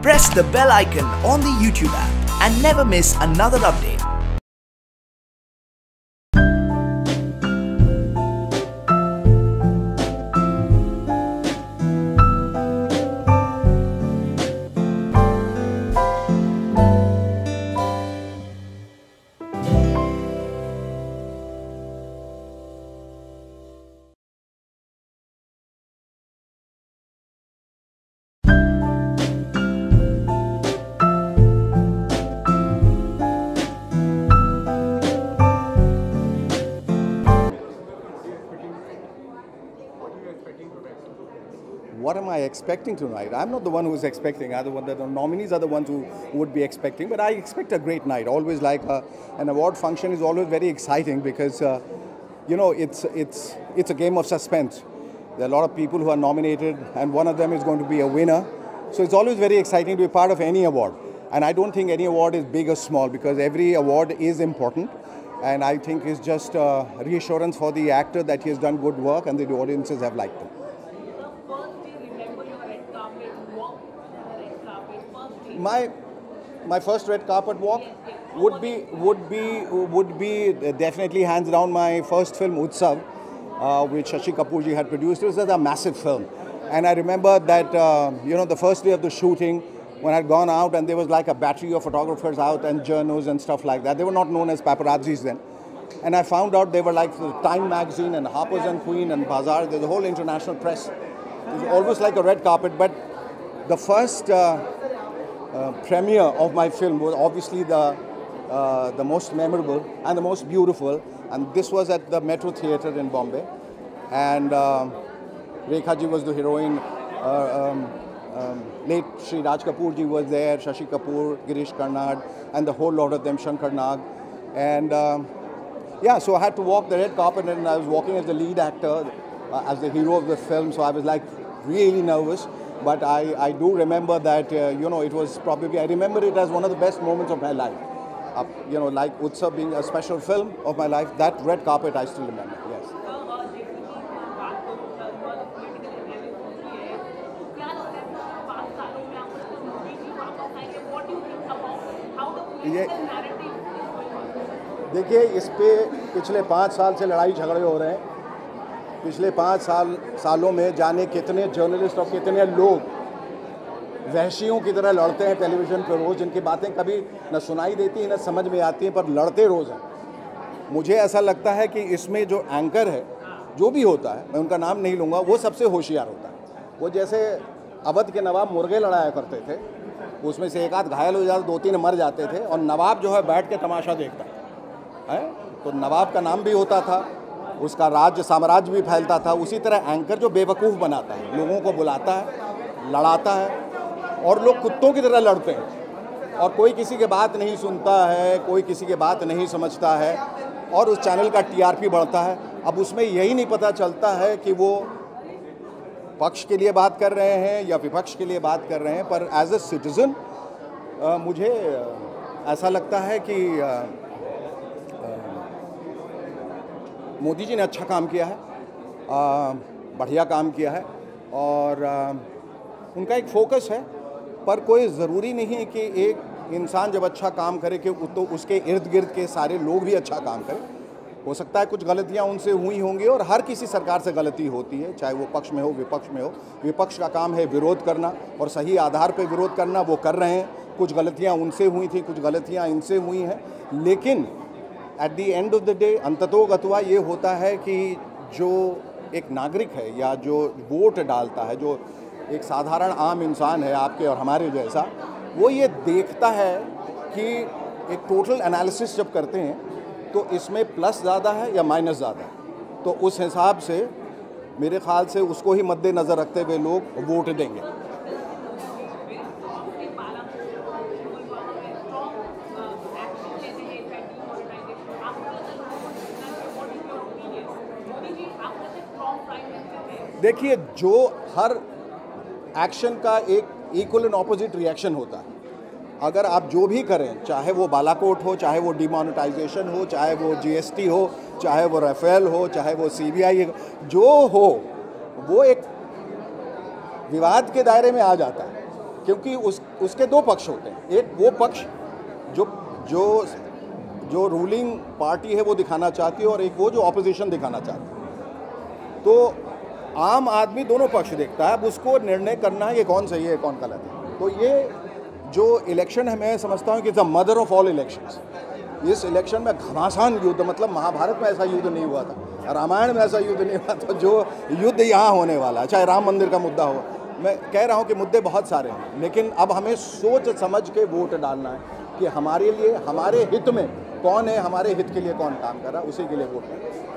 Press the bell icon on the YouTube app and never miss another update. What am I expecting tonight? I'm not the one who's expecting. The nominees are the ones who would be expecting. But I expect a great night. Always like an award function is always very exciting because it's a game of suspense. There are a lot of people who are nominated, and one of them is going to be a winner. So it's always very exciting to be part of any award. And I don't think any award is big or small because every award is important. And I think it's just a reassurance for the actor that he has done good work and the audiences have liked him. My first red carpet walk would be definitely hands down my first film Utsav, which Shashi Kapoor ji had produced. It was a massive film, and I remember that the first day of the shooting, when I'd gone out and there was like a battery of photographers out and journalists and stuff like that. They were not known as paparazzis then, and I found out they were like the Time magazine and Harper's and Queen and Bazaar. There's a whole international press. It was almost like a red carpet, but the first premiere of my film was obviously the most memorable and the most beautiful, and this was at the Metro Theatre in Bombay, and Rekha ji was the heroine, late Shri Raj Kapoor ji was there, Shashi Kapoor, Girish Karnad, and the whole lot of them, Shankar Nag, and so I had to walk the red carpet, and I was walking as the lead actor, as the hero of the film, so I was like really nervous. But I do remember that, it was probably, I remember it as one of the best moments of my life. Like Utsav being a special film of my life, that red carpet I still remember, yes. देखिए, इस पे पिछले 5 साल से लड़ाई झगड़े हो रहे हैं। पिछले 5 सालों में जाने कितने जर्नलिस्ट और कितने लोग वहशियों की तरह लड़ते हैं टेलीविज़न पर रोज़, जिनकी बातें कभी न सुनाई देती हैं न समझ में आती हैं, पर लड़ते रोज़ हैं। मुझे ऐसा लगता है कि इसमें जो एंकर है, जो भी होता है, मैं उनका नाम नहीं लूँगा, वो सबसे होशियार होता है। वो जैसे अवध के नवाब मुर्गे लड़ाया करते थे, उसमें से एक आध घायल हो जाते, 2-3 मर जाते थे, और नवाब जो है बैठ के तमाशा देखता है। तो नवाब का नाम भी होता था, उसका राज्य साम्राज्य भी फैलता था। उसी तरह एंकर जो बेवकूफ़ बनाता है, लोगों को बुलाता है, लड़ाता है, और लोग कुत्तों की तरह लड़ते हैं, और कोई किसी की बात नहीं सुनता है, कोई किसी की बात नहीं समझता है, और उस चैनल का टीआरपी बढ़ता है। अब उसमें यही नहीं पता चलता है कि वो पक्ष के लिए बात कर रहे हैं या विपक्ष के लिए बात कर रहे हैं, पर एज ए सिटीज़न मुझे ऐसा लगता है कि मोदी जी ने अच्छा काम किया है, बढ़िया काम किया है, और उनका एक फोकस है, पर कोई ज़रूरी नहीं कि एक इंसान जब अच्छा काम करे कि तो उसके इर्द गिर्द के सारे लोग भी अच्छा काम करें। हो सकता है कुछ गलतियां उनसे हुई होंगी, और हर किसी सरकार से गलती होती है, चाहे वो पक्ष में हो विपक्ष में हो। विपक्ष का काम है विरोध करना, और सही आधार पर विरोध करना, वो कर रहे हैं। कुछ गलतियाँ उनसे हुई थी, कुछ गलतियाँ इनसे हुई हैं, लेकिन at the end of the day अंततोगत्वा ये होता है कि जो एक नागरिक है या जो वोट डालता है, जो एक साधारण आम इंसान है आपके और हमारे जैसा, वो ये देखता है कि एक टोटल एनालिसिस जब करते हैं तो इसमें प्लस ज़्यादा है या माइनस ज़्यादा है, तो उस हिसाब से मेरे ख्याल से उसको ही मद्देनज़र रखते हुए लोग वोट देंगे। देखिए, जो हर एक्शन का एक इक्वल एंड ऑपोजिट रिएक्शन होता है। अगर आप जो भी करें, चाहे वो बालाकोट हो, चाहे वो डिमोनेटाइजेशन हो, चाहे वो जीएसटी हो, चाहे वो राफेल हो, चाहे वो सीबीआई हो, जो हो वो एक विवाद के दायरे में आ जाता है। क्योंकि उसके दो पक्ष होते हैं। एक वो पक्ष जो जो जो रूलिंग पार्टी है वो दिखाना चाहती है, और एक वो जो ऑपोजिशन दिखाना चाहती है। तो आम आदमी दोनों पक्ष देखता है, अब उसको निर्णय करना है ये कौन सही है कौन गलत है। तो ये जो इलेक्शन है, मैं समझता हूँ कि the mother of all elections. इस इलेक्शन में घमासान युद्ध, मतलब महाभारत में ऐसा युद्ध नहीं हुआ था, रामायण में ऐसा युद्ध नहीं हुआ था, जो युद्ध यहाँ होने वाला है। चाहे राम मंदिर का मुद्दा हो, मैं कह रहा हूँ कि मुद्दे बहुत सारे हैं, लेकिन अब हमें सोच समझ के वोट डालना है कि हमारे लिए, हमारे हित में कौन है, हमारे हित के लिए कौन काम कर रहा है, उसी के लिए वोट करना है।